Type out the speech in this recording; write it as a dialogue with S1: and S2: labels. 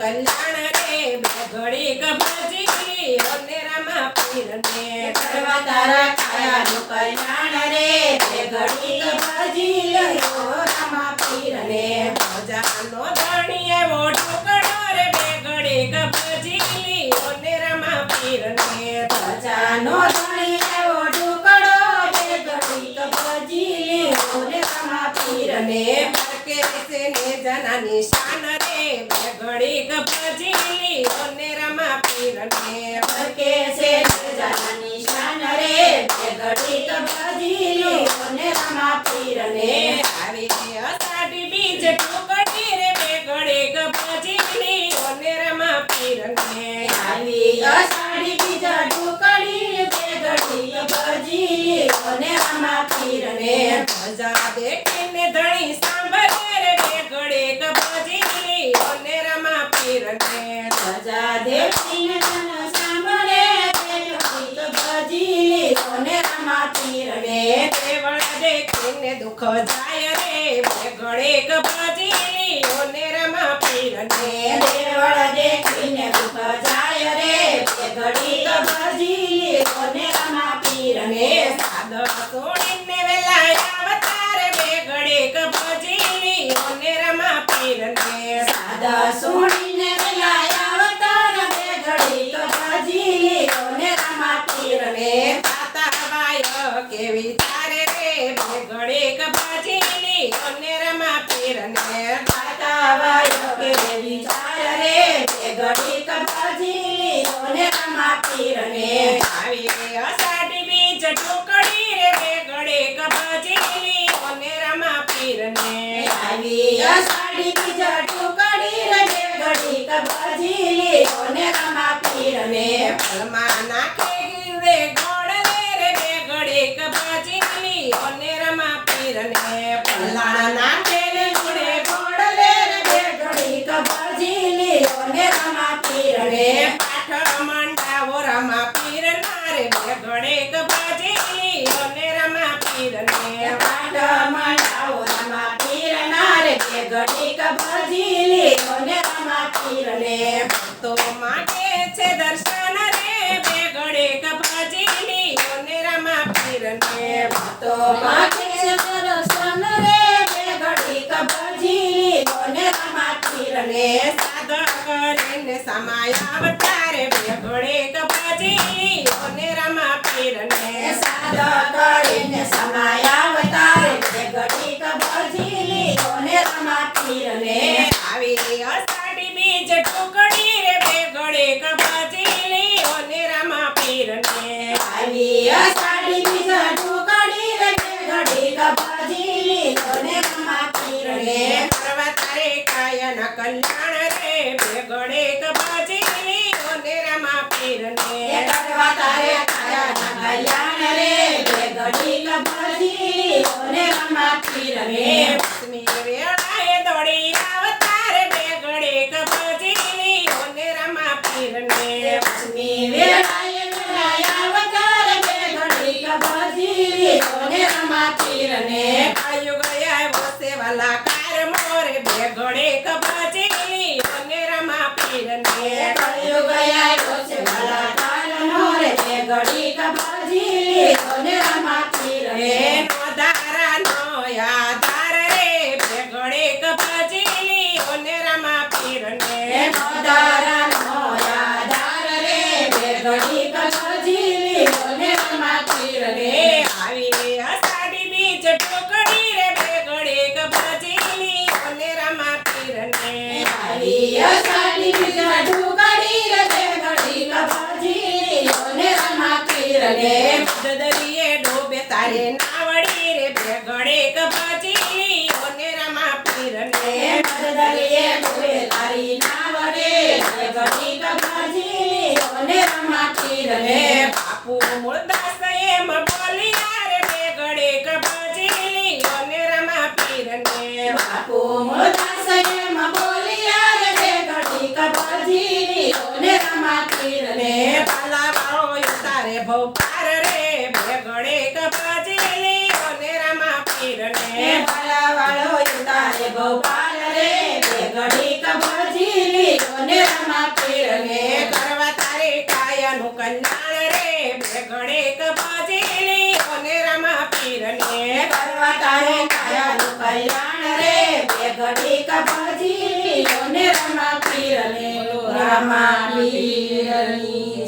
S1: કલ્યાણ રે બે ઘડીક ભજી અને રામા પીરને
S2: કરવા તારા કાયાનું કલ્યાણ રે બે ઘડીક ભજી લ્યો રામા પીરને
S1: ભજાનો ધણી એવો ઢોકળો રે બે ઘડીક ભજી અને રામા પીરને
S2: ભજાનો ધણી એવો ઢોકળો બે ઘડીક ભજી લ્યો રે રામા પીરને
S1: કે છે ને જનાની શાન રે બે ઘડીક ભજી અને રામા પીરને
S2: કે છે જનાની શાન રે બે ઘડીક ભજી લ્યો ને રામા પીરને
S1: આવી અષાઢી બીજ ટુકડી રે બે ઘડીક ભજી અને રામા પીરને
S2: આવી અષાઢી બીજ ટુકડી બે ઘડીક ભજી લ્યો ને રામા પીરને
S1: ભજા દેખીને ધણી સાંભળે રે બે ઘડીક ભજી અને રામા પીરને
S2: ભજા દેખીને જન સાંભળે બે ઘડીક ભજી લ્યો ને રામા પીરને
S1: દેવળ દેખીને દુઃખ જાય રે બે ઘડીક ભજી અને રામા પીરને
S2: દેવળ દેખીને દુઃખ જાય રે બે ઘડીક ભજી લ્યો ને રામા પીરને
S1: સાદ છોડીને વેલા આવતાર બે ઘડીક ભજી અને રામા પીરને
S2: સાદા સોણીને વેલા અવતાર બે ઘડીક ભજી લ્યો ને રામા પીરને
S1: તાતા બાય કેવી તારે રે બે ઘડીક ભજી અને રામા પીરને
S2: તાતા વાયો કે વિચાર રે બે ઘડીક ભજી લ્યો ને રામા પીરને
S1: આવી અષાઢી બીજ ટુકડી રે બે ઘડીક ભજી અને રામા પીરને
S2: આવી અષાઢી બીજ ટુકડી રે બે ઘડીક ભજી લ્યો ને રામા પીરને
S1: ફળમાં નાખે ગીરે ગોળ રે બે ઘડીક ભજી અને રમા પીરને ફળા નાખે રે ગુડે
S2: ગોળ લે રે બે ઘડીક ભજી લ્યો ને રામા પીરને
S1: પાઠ મંડાવો રમા પીરના રે બે ઘડીક ભજી અને રમા પીરને
S2: પાઠ મંડાવો રામા પીરના રે બે ઘડીક ભજી લ્યો ને રામા પીરને
S1: તો માગે છે દર્શન રે બે ઘડીક ભજી અને રમા પીરને
S2: તો માગે છે દર્શન રે બે ઘડીક ભજી લ્યો ને રામા પીરને
S1: સાદ કરીને સમાય અવતારે બે ઘડીક ભજી અને રમા પીરને
S2: સાદા કરીને સમાય અવતારે બે ઘડીક ભજી લ્યો ને રામા પીરને
S1: આવી અષાઢી બીજ ટુકડી રે બે ઘડીક ભજી અને રમા પીરને
S2: આવી અષાઢી બીજ ટુકડી રે બે ઘડીક ભજી લ્યો ને રામા પીરને
S1: કરવા તારે કાયન કલ્યાણ રે બે ઘડીક ભજી અને રમા પીરને
S2: કરવા તારે કાયાના કલ્યાણ રે બે ઘડીક ભજી લ્યો ને રામા પીરને
S1: લક્ષ્મી વેળાએ દોડી અવતારે બે ઘડીક ભજી અને રમા પીરને
S2: લક્ષ્મી વેળાએ વેળાએ અવતાર બે ઘડીક ભજી લ્યો ને રામા પીરને
S1: આયુ ગયા વસે વાલા કાર મોરે બે ઘડીક ભજી અને રમા પીરને
S2: કળિયુગ આવ્યો છે વાલા કાળનો રે બે ઘડીક ભજી લ્યો ને રામા પીરને
S1: એનો ધારાનો આધાર રે બે ઘડીક ભજી અને રમા પીરને
S2: એનો દારાનો આધાર રે બે ઘડીક ભજી લ્યો ને રામા પીરને
S1: આવી અષાઢી બીજ ટુકડી રે બે ઘડીક ભજી અને રમા પીરને
S2: આવી અષાઢી બીજ ટુકડી રે બે ઘડીક ભજી લ્યો ને રામા પીરને
S1: દરિયે ડોબે તારે નાવડી રે બે ઘડીક ભજી અને રમા પીરને
S2: દરિયે ડૂબે તારી નાવડે બે ઘડીક ભજી લ્યો ને રામા પીરને
S1: બાપુ મૂળદાસ એમ બોલ્યા રે બે ઘડીક ભજી અને રમા પીરને
S2: બાપુ મૂળદાસ એમ બોલ્યા રે બે ઘડીક ભજી લ્યો ને રામા પીરને
S1: પાલા વાળો તારે ભવપાર રે બે ઘડીક ભજી અને રમા પીરને
S2: વાળો તારે ગોપાલ રે બે ઘડીક ભજી લ્યો ને કરવા તારે કાયાનું કલ્યાણ રે બે ઘડીક ભજી લો ને રમા પીરને રમા પીરની